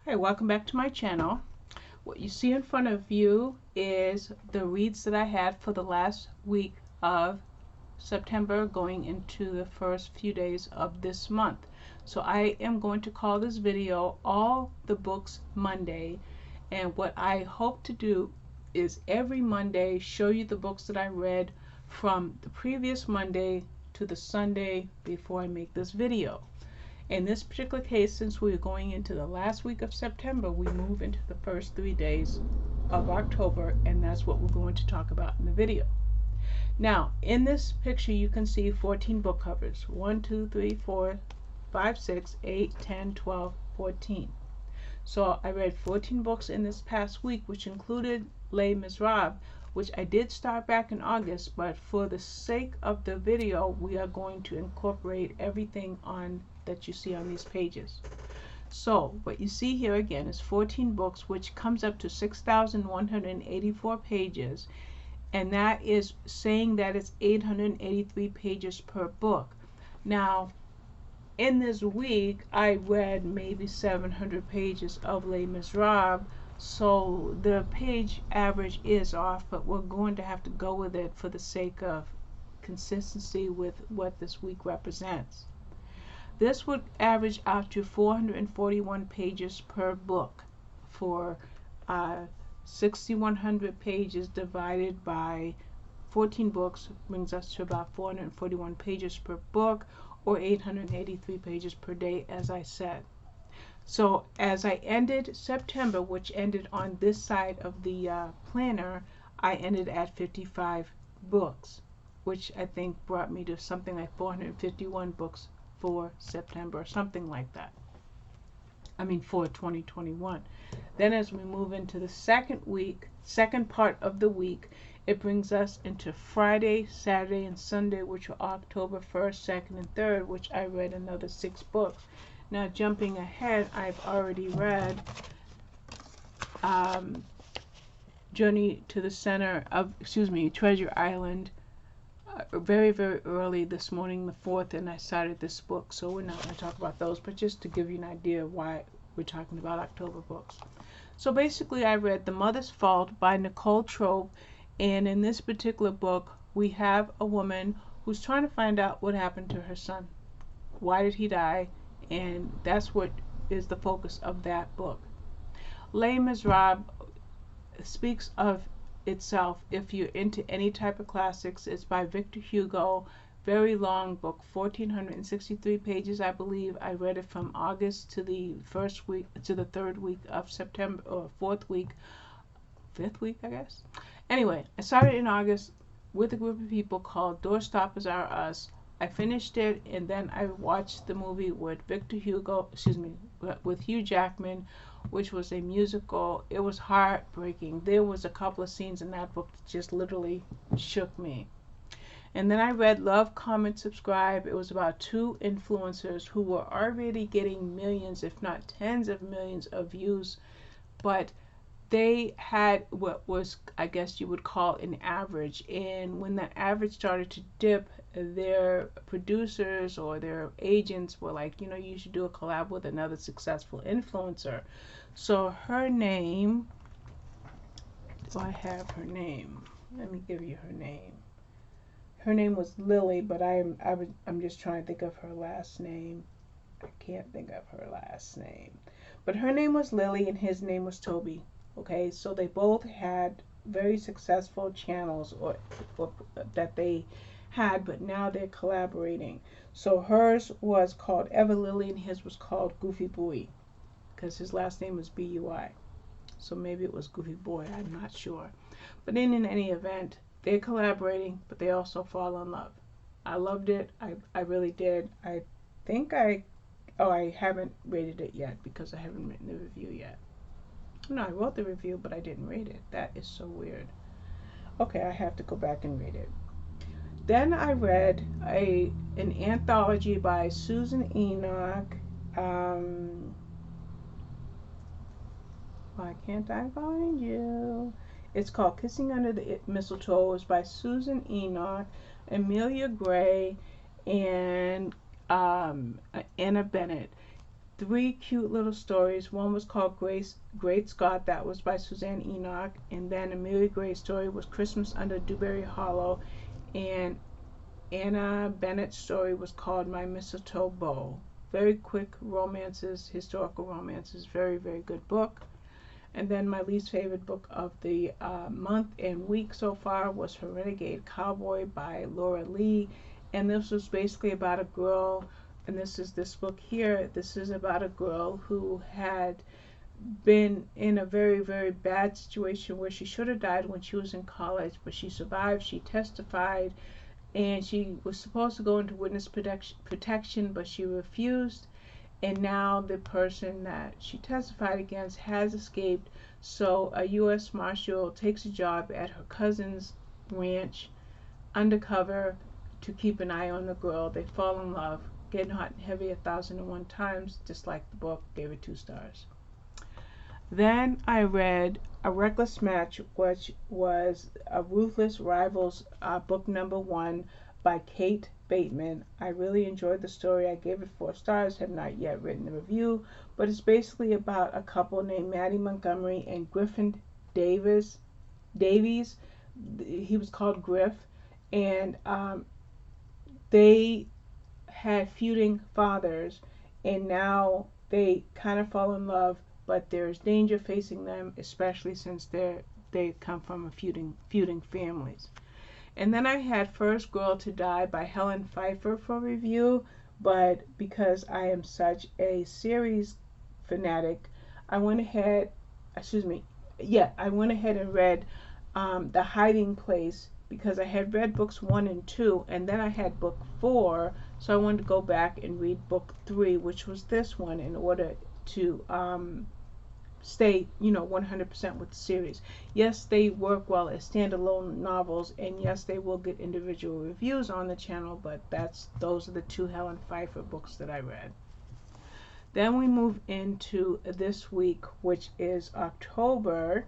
Hey, welcome back to my channel. What you see in front of you is the reads that I had for the last week of September going into the first few days of this month. So I am going to call this video All the Books Monday, and what I hope to do is every Monday show you the books that I read from the previous Monday to the Sunday before I make this video. In this particular case, since we're going into the last week of September, we move into the first 3 days of October, and that's what we're going to talk about in the video. Now, in this picture, you can see 14 book covers. 1, 2, 3, 4, 5, 6, 8, 10, 12, 14. So I read 14 books in this past week, which included Les Miserables, which I did start back in August, but for the sake of the video, we are going to incorporate everything on that you see on these pages. So what you see here again is 14 books, which comes up to 6,184 pages, and that is saying that it's 883 pages per book. Now, in this week, I read maybe 700 pages of Les Miserables, so the page average is off, but we're going to have to go with it for the sake of consistency with what this week represents. This would average out to 441 pages per book. For 6,100 pages divided by 14 books brings us to about 441 pages per book, or 883 pages per day, as I said. So as I ended September, which ended on this side of the planner, I ended at 55 books, which I think brought me to something like 451 books for September, something like that. I mean for 2021. Then as we move into the second part of the week, it brings us into Friday, Saturday, and Sunday, which are October 1st, 2nd, and 3rd, which I read another 6 books. Now jumping ahead, I've already read Journey to the Center of, Treasure Island, very, very early this morning, the 4th, and I started this book, so we're not going to talk about those, but just to give you an idea of why we're talking about October books. So basically, I read The Mother's Fault by Nicole Trobe, and in this particular book, we have a woman who's trying to find out what happened to her son. Why did he die? And that's what is the focus of that book. Les Miserables speaks of itself. If you're into any type of classics, it's by Victor Hugo. Very long book, 1,463 pages, I believe. I read it from August to the first week to the 3rd week of September, or 5th week, I guess. Anyway, I started in August with a group of people called Doorstoppers Are Us. I finished it, and then I watched the movie with with Hugh Jackman, which was a musical. It was heartbreaking. There was a couple of scenes in that book that just literally shook me. And then I read Love, Comment, Subscribe. It was about 2 influencers who were already getting millions, if not tens of millions of views, but they had what was, I guess you would call, an average. And when the average started to dip, their producers or their agents were like, you should do a collab with another successful influencer. So her name, do I have her name? Let me give you her name. Her name was Lily, but I'm just trying to think of her last name. I can't think of her last name. But her name was Lily and his name was Toby. Okay, so they both had very successful channels or that they had, but now they're collaborating. So hers was called Ever Lily and his was called Goofy Boy, because his last name was B-U-I. So maybe it was Goofy Boy, I'm not sure. But in any event, they're collaborating, but they also fall in love. I loved it. I really did. I think I haven't rated it yet because I haven't written the review yet. No, I wrote the review, but I didn't rate it. That is so weird. Okay, I have to go back and read it. Then I read an anthology by Susan Enoch. Why can't I find you? It's called Kissing Under the Mistletoe. It's by Susan Enoch, Amelia Gray, and Anna Bennett. three cute little stories. One was called Great Scott, that was by Suzanne Enoch, and then Amelia Gray's story was Christmas Under Dewberry Hollow, and Anna Bennett's story was called My Mistletoe Bow. Very quick romances, historical romances, very, very good book. And then my least favorite book of the month and week so far was her Renegade, Cowboy by Laura Lee. And this was basically about a girl, and this is this book here. This is about a girl who had been in a very, very bad situation where she should have died when she was in college, but she survived. She testified, and she was supposed to go into witness protection, but she refused. And now the person that she testified against has escaped, so a U.S. Marshal takes a job at her cousin's ranch undercover to keep an eye on the girl. They fall in love, getting hot and heavy 1,001 times, just like the book, gave it 2 stars. Then I read A Reckless Match, which was a Ruthless Rivals book #1 by Kate Bateman. I really enjoyed the story. I gave it 4 stars, have not yet written a review, but it's basically about a couple named Maddie Montgomery and Griffin Davies. He was called Griff, and they had feuding fathers, and now they kind of fall in love, but there's danger facing them, especially since they come from a feuding families. And then I had First Girl to Die by Helen Pfeiffer for review, but because I am such a series fanatic, I went ahead and read The Hiding Place, because I had read books 1 and 2, and then I had book 4, so I wanted to go back and read book 3, which was this one, in order to stay 100% with the series. Yes, they work well as standalone novels, and yes, they will get individual reviews on the channel, but those are the 2 Helen Pfeiffer books that I read. Then we move into this week, which is October,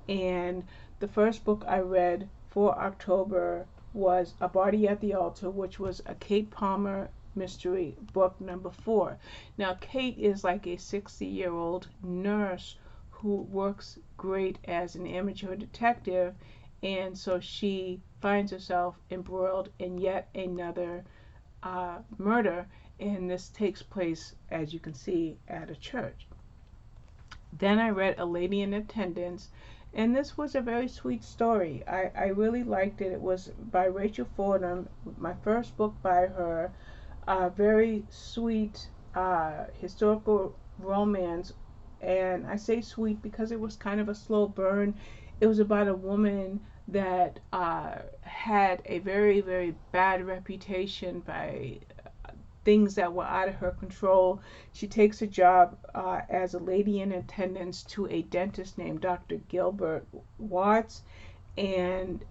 and the first book I read for October was A Body at the Altar, which was a Kate Palmer mystery, book #4. Now, Kate is like a 60-year-old nurse who works great as an amateur detective, and so she finds herself embroiled in yet another murder, and this takes place, as you can see, at a church. Then I read A Lady in Attendance, and this was a very sweet story. I really liked it. It was by Rachel Fordham, my first book by her. Very sweet historical romance, and I say sweet because it was kind of a slow burn. It was about a woman that had a very, very bad reputation by things that were out of her control. She takes a job as a lady in attendance to a dentist named Dr. Gilbert Watts, and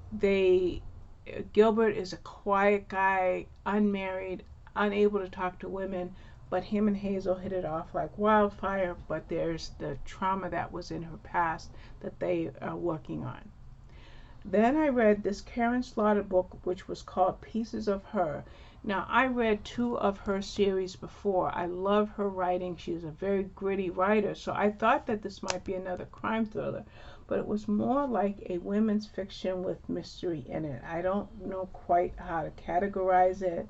Gilbert is a quiet guy, unmarried, unable to talk to women, but him and Hazel hit it off like wildfire, but there's the trauma that was in her past that they are working on. Then I read this Karen Slaughter book, which was called Pieces of Her. Now, I read 2 of her series before. I love her writing. She's a very gritty writer, so I thought that this might be another crime thriller, but it was more like a women's fiction with mystery in it. I don't know quite how to categorize it,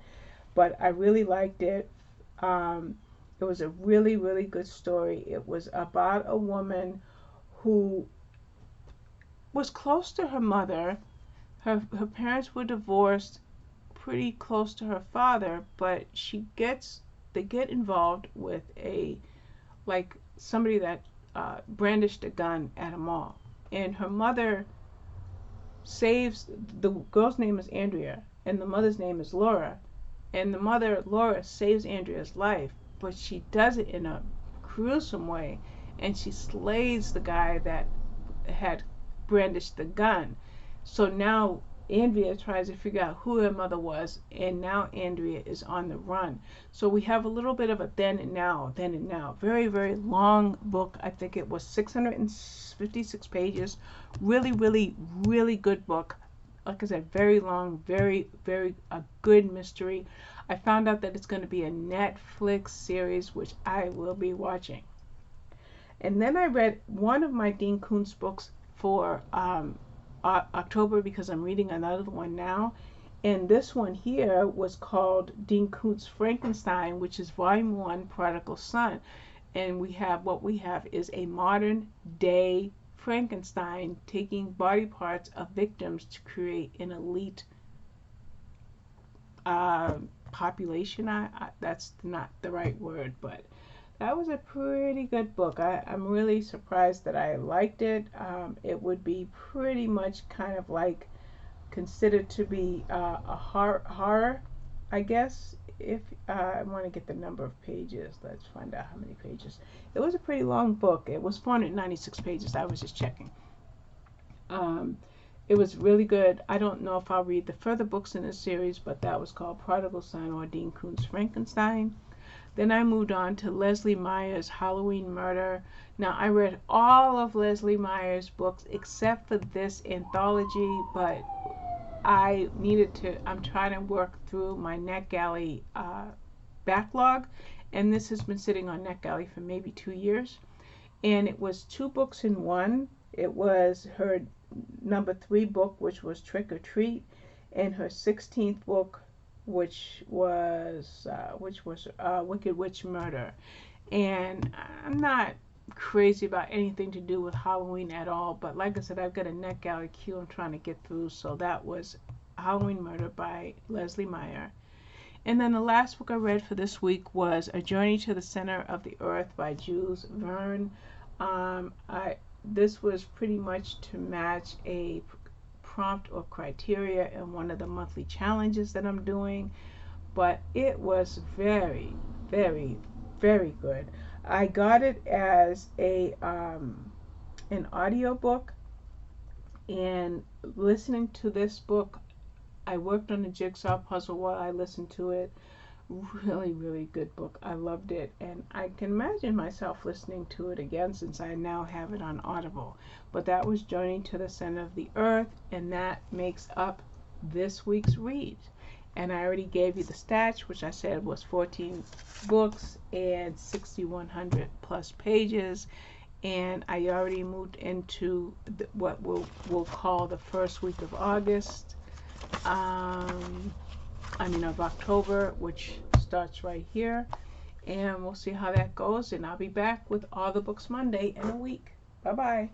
but I really liked it. It was a really, really good story. It was about a woman who was close to her mother. Her parents were divorced, pretty close to her father, but they get involved with somebody that brandished a gun at a mall, and her mother saves, the girl's name is Andrea and the mother's name is Laura, and the mother, Laura, saves Andrea's life, but she does it in a gruesome way, and she slays the guy that had brandished the gun. So now Andrea tries to figure out who her mother was, and now Andrea is on the run. So we have a little bit of a then and now. Very, very long book. I think it was 656 pages. Really, really, really good book. like I said, very long, very, very a good mystery. I found out that it's going to be a Netflix series, which I will be watching. And then I read one of my Dean Koontz books for October, because I'm reading another one now. And this one here was called Dean Koontz Frankenstein, which is Volume 1, Prodigal Son. And what we have is a modern day Frankenstein taking body parts of victims to create an elite population. That's not the right word, but that was a pretty good book. I'm really surprised that I liked it. It would be pretty much kind of like considered to be a horror, I guess. If I want to get the number of pages, let's find out how many pages. It was a pretty long book. It was 496 pages. I was just checking. It was really good. I don't know if I'll read the further books in this series, but that was called Prodigal Son, or Dean Koontz Frankenstein. Then I moved on to Leslie Meyer's Halloween Murder. Now, I read all of Leslie Meyer's books except for this anthology, but I'm trying to work through my NetGalley backlog, and this has been sitting on NetGalley for maybe 2 years. And it was 2 books in one. It was her number 3 book, which was Trick or Treat, and her 16th book, which was Wicked Witch Murder. And I'm not crazy about anything to do with Halloween at all, but like I said, I've got a NetGalley queue I'm trying to get through. So that was Halloween Murder by Leslie Meyer. And then the last book I read for this week was A Journey to the Center of the Earth by Jules Verne. This was pretty much to match a prompt or criteria in one of the monthly challenges that I'm doing, but it was very, very, very good. I got it as an audio book, and listening to this book, I worked on a jigsaw puzzle while I listened to it. Really, really good book. I loved it, and I can imagine myself listening to it again since I now have it on Audible. But that was Journey to the Center of the Earth, and that makes up this week's read. And I already gave you the stats, which I said was 14 books and 6,100 plus pages. And I already moved into what we'll call the first week of August. Of October, which starts right here. And we'll see how that goes. And I'll be back with all the books Monday in a week. Bye-bye.